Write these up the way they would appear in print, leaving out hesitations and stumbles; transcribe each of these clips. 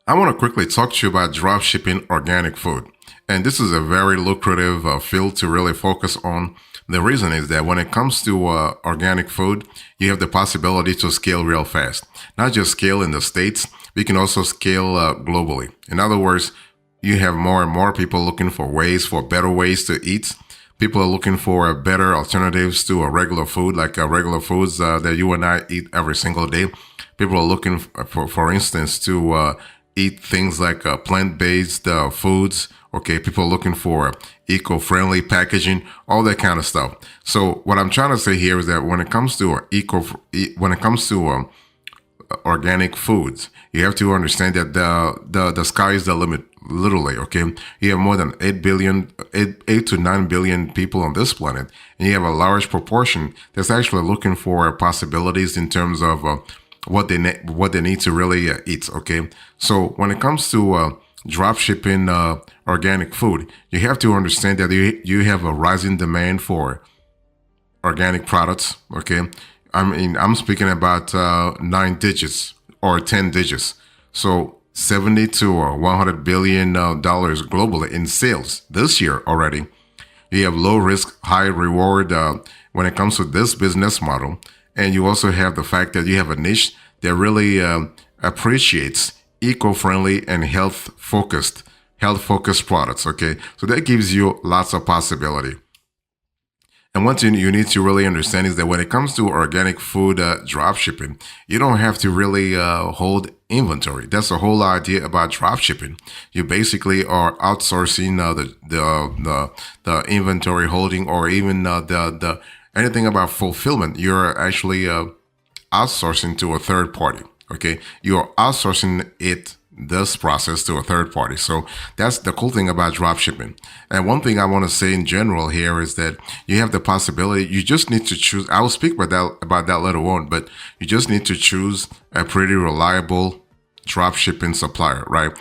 I want to quickly talk to you about drop shipping organic food. And this is a very lucrative field to really focus on. The reason is that when it comes to organic food, you have the possibility to scale real fast. Not just scale in the States, we can also scale globally. In other words, you have more and more people looking for ways, for better ways to eat. People are looking for better alternatives to a regular food, like regular foods that you and I eat every single day. People are looking for instance, to eat things like plant-based foods. Okay, people are looking for eco-friendly packaging, all that kind of stuff. So what I'm trying to say here is that when it comes to when it comes to organic foods, you have to understand that the sky is the limit, literally. Okay, you have more than 8 to 9 billion people on this planet, and you have a large proportion that's actually looking for possibilities in terms of what they need to really eat. Okay, so when it comes to drop shipping organic food, you have to understand that you have a rising demand for organic products. Okay, I mean, I'm speaking about 9 digits or 10 digits. So 70 to 100 billion dollars globally in sales this year already. You have low risk, high reward when it comes to this business model. And you also have the fact that you have a niche that really appreciates eco-friendly and health focused products. Okay, so that gives you lots of possibility. And one thing you need to really understand is that when it comes to organic food drop shipping, you don't have to really hold inventory. That's the whole idea about drop shipping. You basically are outsourcing the inventory holding, or even the anything about fulfillment. You're actually outsourcing to a third party. Okay, you're outsourcing this process to a third party. So that's the cool thing about drop shipping. And one thing I want to say in general here is that you have the possibility. You just need to choose. I will speak about that later on, but you just need to choose a pretty reliable drop shipping supplier, right?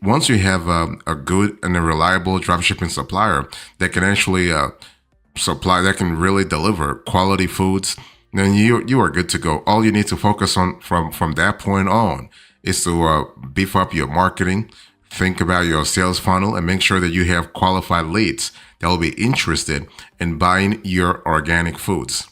Once you have a good and a reliable drop shipping supplier that can actually that can really deliver quality foods, then you are good to go. All you need to focus on from that point on is to beef up your marketing, think about your sales funnel, and make sure that you have qualified leads that will be interested in buying your organic foods.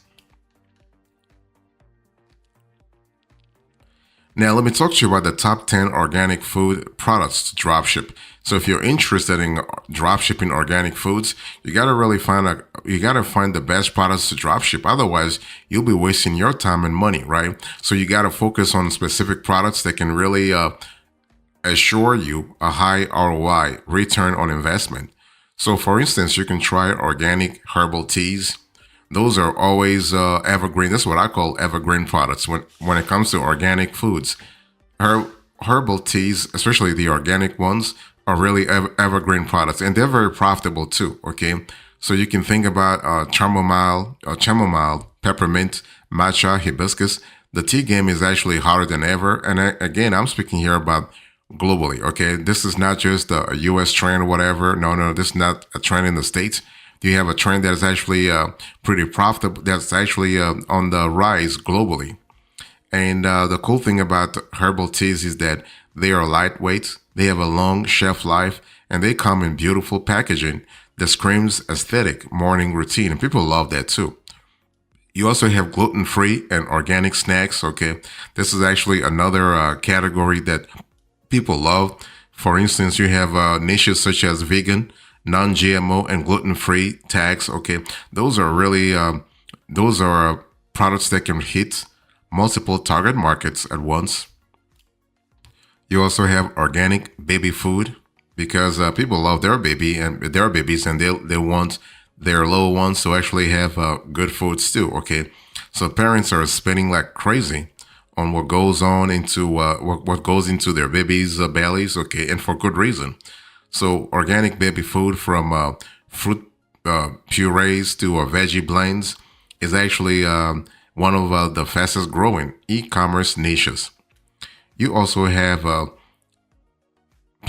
Now, let me talk to you about the top 10 organic food products to dropship. So if you're interested in dropshipping organic foods, you gotta find the best products to dropship. Otherwise, you'll be wasting your time and money, right? So you gotta focus on specific products that can really assure you a high ROI, return on investment. So for instance, you can try organic herbal teas. Those are always evergreen. That's what I call evergreen products when it comes to organic foods. Herbal teas, especially the organic ones, are really evergreen products, and they're very profitable too. Okay, so you can think about chamomile, peppermint, matcha, hibiscus. The tea game is actually harder than ever. And again, I'm speaking here about globally. Okay, this is not just a U.S. trend or whatever. No, this is not a trend in the States. You have a trend that is actually pretty profitable. That's actually on the rise globally. And the cool thing about herbal teas is that they are lightweight, they have a long shelf life, and they come in beautiful packaging that screams aesthetic morning routine. And people love that too. You also have gluten-free and organic snacks. Okay, this is actually another category that people love. For instance, you have niches such as vegan, non-GMO, and gluten-free tags. Okay, those are really those are products that can hit multiple target markets at once. You also have organic baby food because people love their babies, and they want their little ones to actually have good foods too. Okay, so parents are spending like crazy on what goes on into what goes into their babies' bellies. Okay, and for good reason. So organic baby food, from fruit purees to veggie blends, is actually one of the fastest growing e-commerce niches. You also have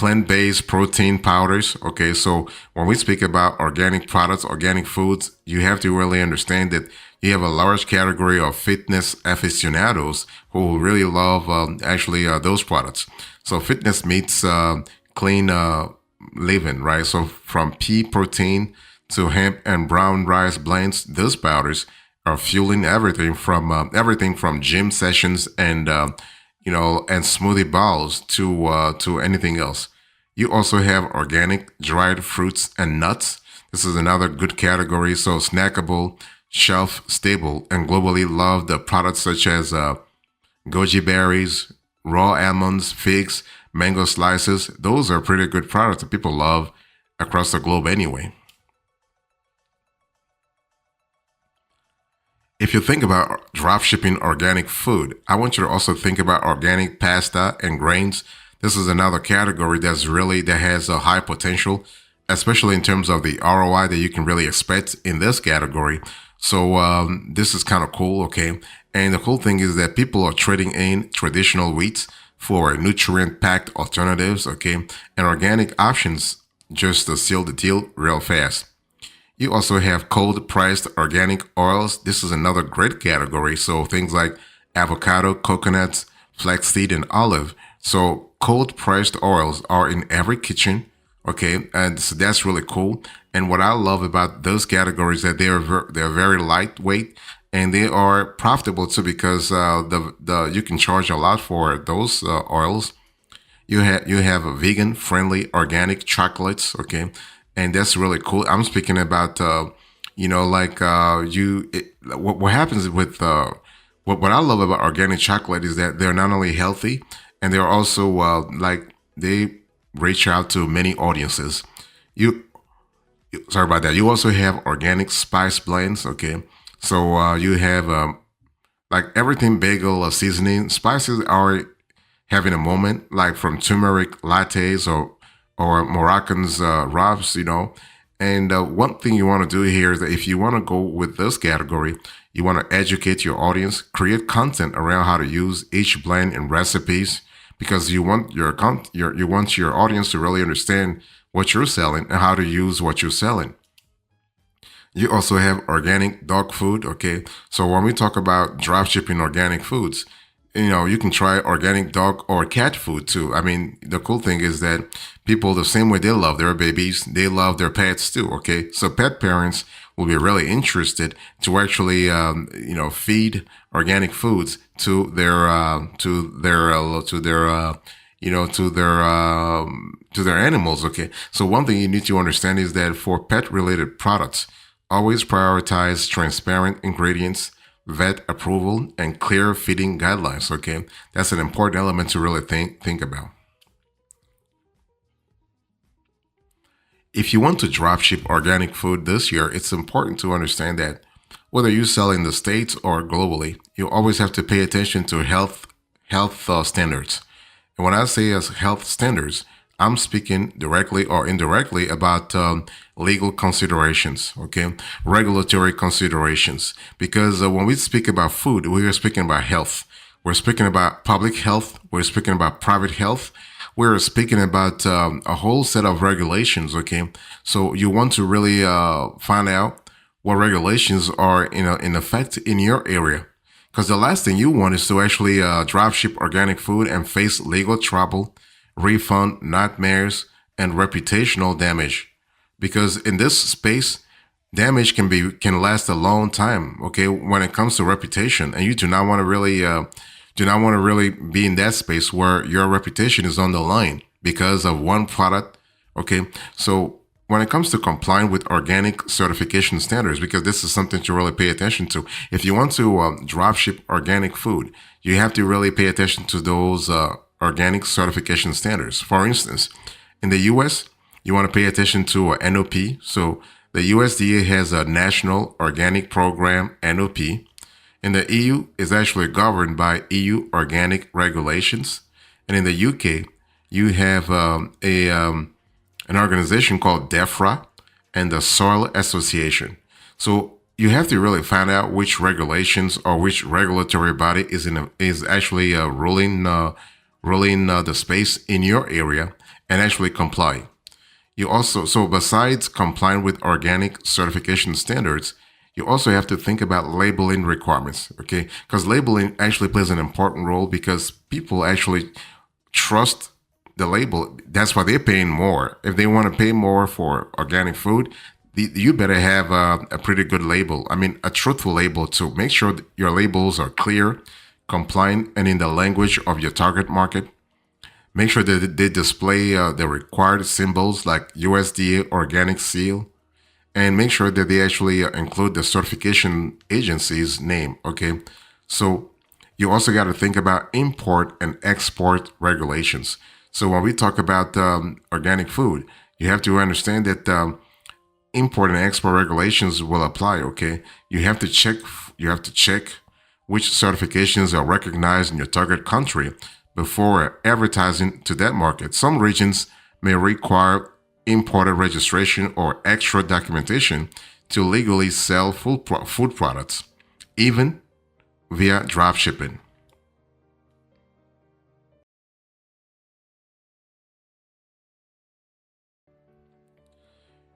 plant-based protein powders. Okay, so when we speak about organic products, organic foods, you have to really understand that you have a large category of fitness aficionados who really love those products. So fitness meets clean living, right? So from pea protein to hemp and brown rice blends, those powders are fueling everything from gym sessions and and smoothie bowls to anything else. You also have organic dried fruits and nuts. This is another good category. So snackable, shelf stable, and globally loved products such as goji berries, raw almonds, figs, mango slices. Those are pretty good products that people love across the globe anyway. If you think about drop shipping organic food, I want you to also think about organic pasta and grains. This is another category that has a high potential, especially in terms of the ROI that you can really expect in this category. So this is kind of cool, okay? And the cool thing is that people are trading in traditional wheats for nutrient-packed alternatives, okay? And organic options just to seal the deal real fast. You also have cold pressed organic oils. This is another great category. So things like avocado, coconuts, flaxseed, and olive. So cold pressed oils are in every kitchen. Okay, and so that's really cool. And what I love about those categories is that they're very lightweight and they are profitable too because the you can charge a lot for those oils. You have a vegan friendly organic chocolates, okay, and that's really cool. I'm speaking about what happens with what I love about organic chocolate is that they're not only healthy and they're also they reach out to many audiences. You Sorry about that. You also have organic spice blends, okay? So you have like everything bagel seasoning. Spices are having a moment, like from turmeric lattes or Moroccan's rubs, And one thing you want to do here is that if you want to go with this category, you want to educate your audience, create content around how to use each blend in recipes, because you want you want your audience to really understand what you're selling and how to use what you're selling. You also have organic dog food. Okay. So when we talk about drop shipping organic foods, you can try organic dog or cat food too. I mean, the cool thing is that people, the same way they love their babies, they love their pets too. Okay. So pet parents will be really interested to actually, feed organic foods to their animals. Okay. So one thing you need to understand is that for pet related products, always prioritize transparent ingredients, vet approval, and clear feeding guidelines. Okay. That's an important element to really think about. If you want to dropship organic food this year, it's important to understand that whether you sell in the States or globally, you always have to pay attention to health standards. And when I say as health standards, I'm speaking directly or indirectly about legal considerations, okay, regulatory considerations. Because when we speak about food, we are speaking about health. We're speaking about public health. We're speaking about private health. We're speaking about a whole set of regulations, okay? So you want to really find out what regulations are in effect in your area. Because the last thing you want is to actually drop ship organic food and face legal trouble, refund nightmares, and reputational damage. Because in this space, damage can last a long time, okay, when it comes to reputation. And you do not want to really be in that space where your reputation is on the line because of one product. Okay. So when it comes to complying with organic certification standards, because this is something to really pay attention to, if you want to drop ship organic food, you have to really pay attention to those organic certification standards. For instance, in the US, you want to pay attention to NOP. So the USDA has a National Organic Program, NOP. In the EU, is actually governed by EU organic regulations. And in the UK, you have an organization called DEFRA and the Soil Association. So you have to really find out which regulations or which regulatory body is actually ruling really in the space in your area and actually comply. You also, so besides complying with organic certification standards, you also have to think about labeling requirements, okay? Because labeling actually plays an important role because people actually trust the label. That's why they're paying more. If they want to pay more for organic food, you better have a pretty good label. I mean, a truthful label to make sure that your labels are clear, compliant, and in the language of your target market. Make sure that they display the required symbols like USDA organic seal, and make sure that they actually include the certification agency's name. Okay, so you also got to think about import and export regulations. So when we talk about organic food, you have to understand that import and export regulations will apply. Okay, you have to check. You have to check which certifications are recognized in your target country before advertising to that market. Some regions may require importer registration or extra documentation to legally sell food products, even via dropshipping.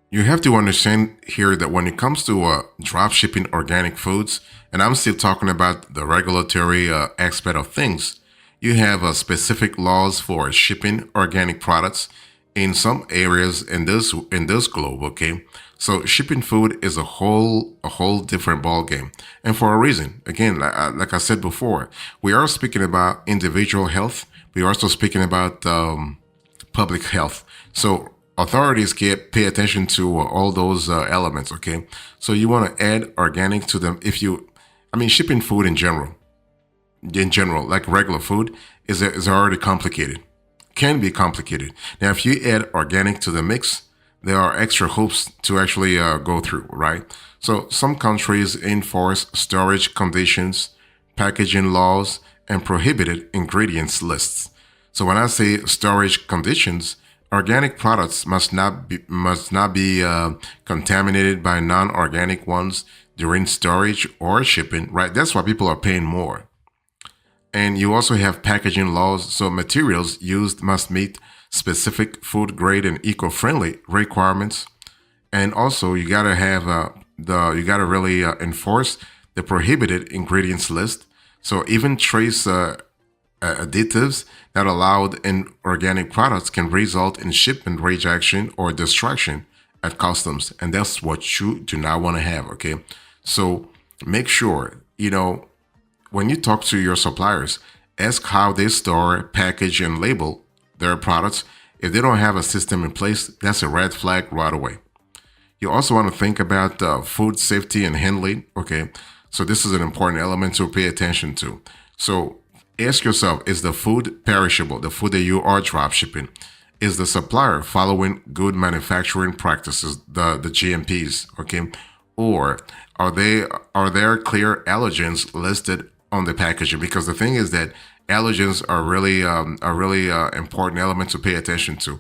You have to understand here that when it comes to drop shipping organic foods, and I'm still talking about the regulatory aspect of things, you have specific laws for shipping organic products in some areas in this globe. Okay, so shipping food is a whole different ball game, and for a reason. Again, like I said before, we are speaking about individual health. We are also speaking about public health. So authorities can pay attention to all those elements. Okay, so you want to add organic to them. If you, I mean, shipping food in general, like regular food, is already complicated. Can be complicated. Now, if you add organic to the mix, there are extra hoops to actually go through, right? So some countries enforce storage conditions, packaging laws, and prohibited ingredients lists. So when I say storage conditions, organic products must not be contaminated by non-organic ones during storage or shipping, right? That's why people are paying more. And you also have packaging laws, so materials used must meet specific food grade and eco-friendly requirements. And also, you gotta really enforce the prohibited ingredients list. So even trace additives that allowed in organic products can result in shipment rejection or destruction at customs, and that's what you do not want to have. Okay, so make sure when you talk to your suppliers, ask how they store, package, and label their products. If they don't have a system in place, that's a red flag right away. You also want to think about food safety and handling. Okay, so this is an important element to pay attention to. So ask yourself, is the food perishable, the food that you are drop shipping? Is the supplier following good manufacturing practices, the GMPs, okay? Or are there clear allergens listed on the packaging? Because the thing is that allergens are really important element to pay attention to.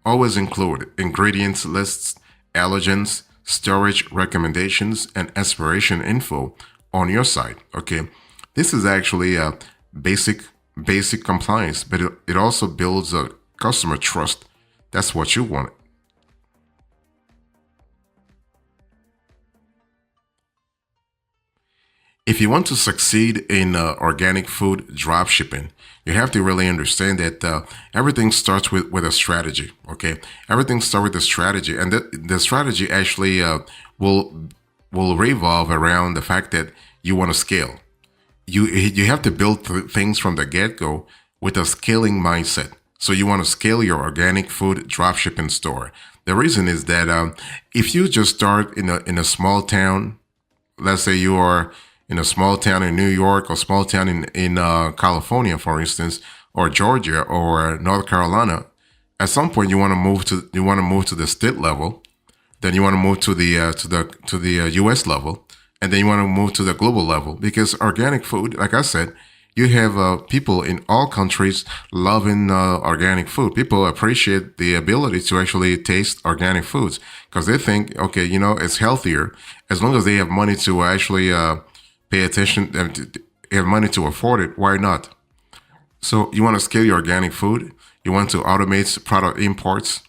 Always include ingredients lists, allergens, storage recommendations, and expiration info on your site. Okay, this is actually a basic compliance, but it also builds a customer trust. That's what you want. If you want to succeed in organic food drop shipping, you have to really understand that everything starts with a strategy. Okay, everything starts with a strategy, and the strategy actually will will revolve around the fact that you want to scale. You have to build things from the get go with a scaling mindset. So you want to scale your organic food dropshipping store. The reason is that if you just start in a small town, let's say you are in a small town in New York or small town in California, for instance, or Georgia or North Carolina, at some point you want to move to the state level, then you want to move to the U.S. level, and then you want to move to the global level because organic food, like I said, you have people in all countries loving organic food. People appreciate the ability to actually taste organic foods because they think, okay, it's healthier as long as they have money to actually pay attention and have money to afford it. Why not? So you want to scale your organic food. You want to automate product imports.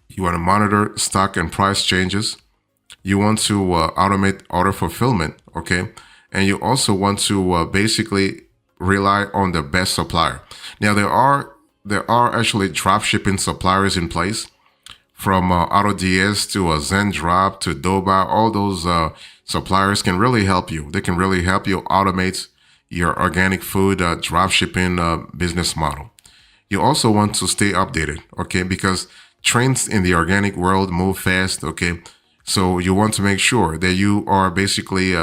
You want to monitor stock and price changes. You want to automate order fulfillment, okay? And you also want to basically rely on the best supplier. Now there are actually drop shipping suppliers in place from AutoDS to ZenDrop to Doba. All those suppliers can really help you. They can really help you automate your organic food drop shipping business model. You also want to stay updated, okay? Because trends in the organic world move fast, okay? So you want to make sure that you are basically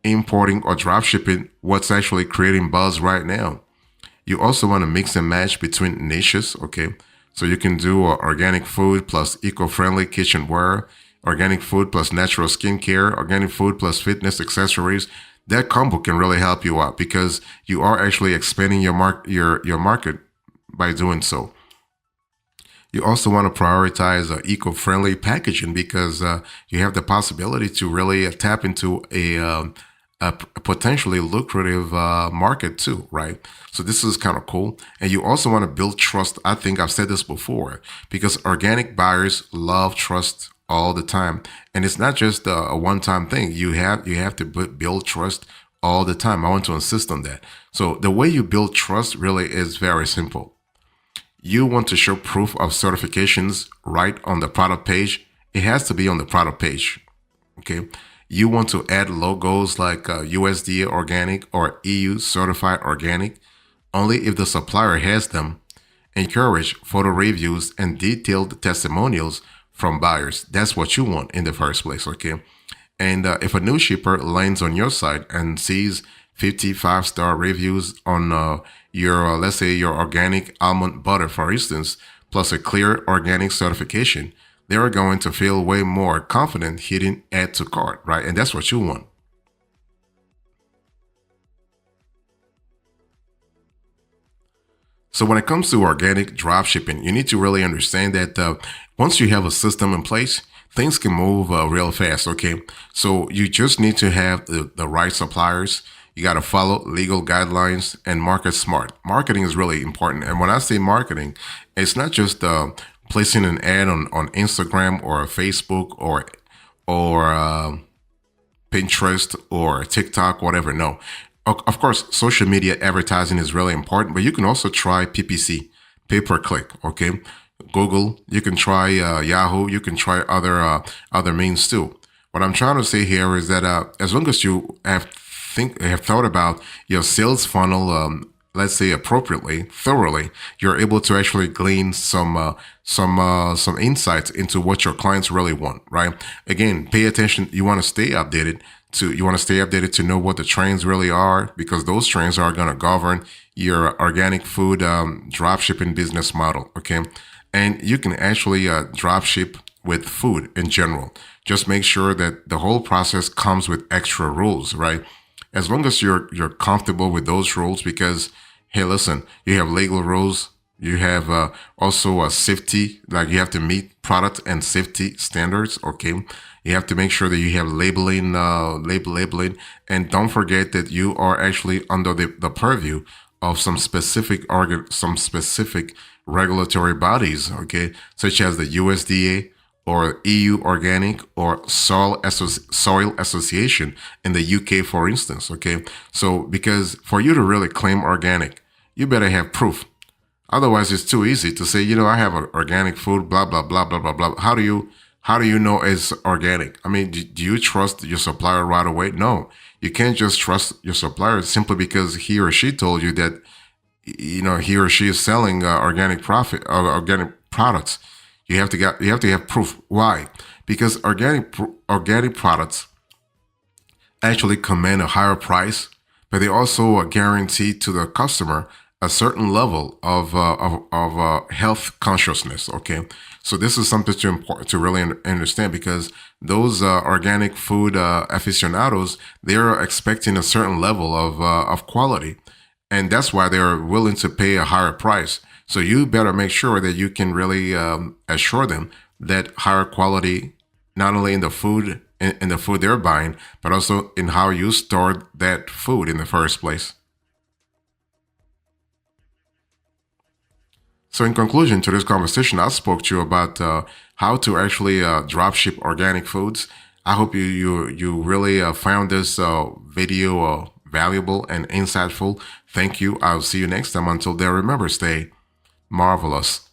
importing or drop shipping what's actually creating buzz right now. You also want to mix and match between niches, okay? So you can do organic food plus eco-friendly kitchenware, organic food plus natural skincare, organic food plus fitness accessories. That combo can really help you out because you are actually expanding your market by doing so. You also want to prioritize eco-friendly packaging because you have the possibility to really tap into a potentially lucrative market too, right? So this is kind of cool. And you also want to build trust. I think I've said this before because organic buyers love trust all the time, and it's not just a one-time thing. You have to build trust all the time. I want to insist on that. So the way you build trust really is very simple. You want to show proof of certifications right on the product page. It has to be on the product page. Okay. You want to add logos like USDA organic or EU certified organic only if the supplier has them. Encourage photo reviews and detailed testimonials from buyers. That's what you want in the first place. Okay. And if a new shipper lands on your site and sees 55-star reviews on your, let's say, your organic almond butter, for instance, plus a clear organic certification, they are going to feel way more confident hitting add to cart, right? And that's what you want. So when it comes to organic drop shipping, you need to really understand that once you have a system in place, things can move real fast, okay? So you just need to have the right suppliers. You got to follow legal guidelines and market smart. Marketing is really important. And when I say marketing, it's not just placing an ad on Instagram or Facebook or Pinterest or TikTok, whatever. No. Of course, social media advertising is really important, but you can also try PPC, pay per click, okay? Google, you can try Yahoo, you can try other means too. What I'm trying to say here is that as long as you have thought about your sales funnel, let's say appropriately, thoroughly, you're able to actually glean some insights into what your clients really want, right? Again, pay attention. You want to stay updated to know what the trends really are because those trends are going to govern your organic food drop shipping business model. Okay. And you can actually drop ship with food in general. Just make sure that the whole process comes with extra rules, right? As long as you're comfortable with those rules, because hey, listen, you have legal rules. You have also a safety, like you have to meet product and safety standards. Okay, you have to make sure that you have labeling, and don't forget that you are actually under the purview of some specific regulatory bodies. Okay, such as the USDA or EU Organic or Soil Association in the UK, for instance. Okay, so because for you to really claim organic, you better have proof. Otherwise, it's too easy to say, I have organic food, blah, blah, blah, blah, blah, blah. How do you know it's organic? I mean, do you trust your supplier right away? No, you can't just trust your supplier simply because he or she told you that, he or she is selling organic products. You have to have proof. Why? Because organic products actually command a higher price, but they also guarantee to the customer a certain level of health consciousness. Okay, so this is something to important to really understand because those organic food aficionados, they're expecting a certain level of quality, and that's why they're willing to pay a higher price. So you better make sure that you can really assure them that higher quality, not only in the food in the food they're buying, but also in how you stored that food in the first place. So in conclusion to this conversation, I spoke to you about how to actually drop ship organic foods. I hope you really found this video valuable and insightful. Thank you. I'll see you next time. Until then, remember, stay marvelous.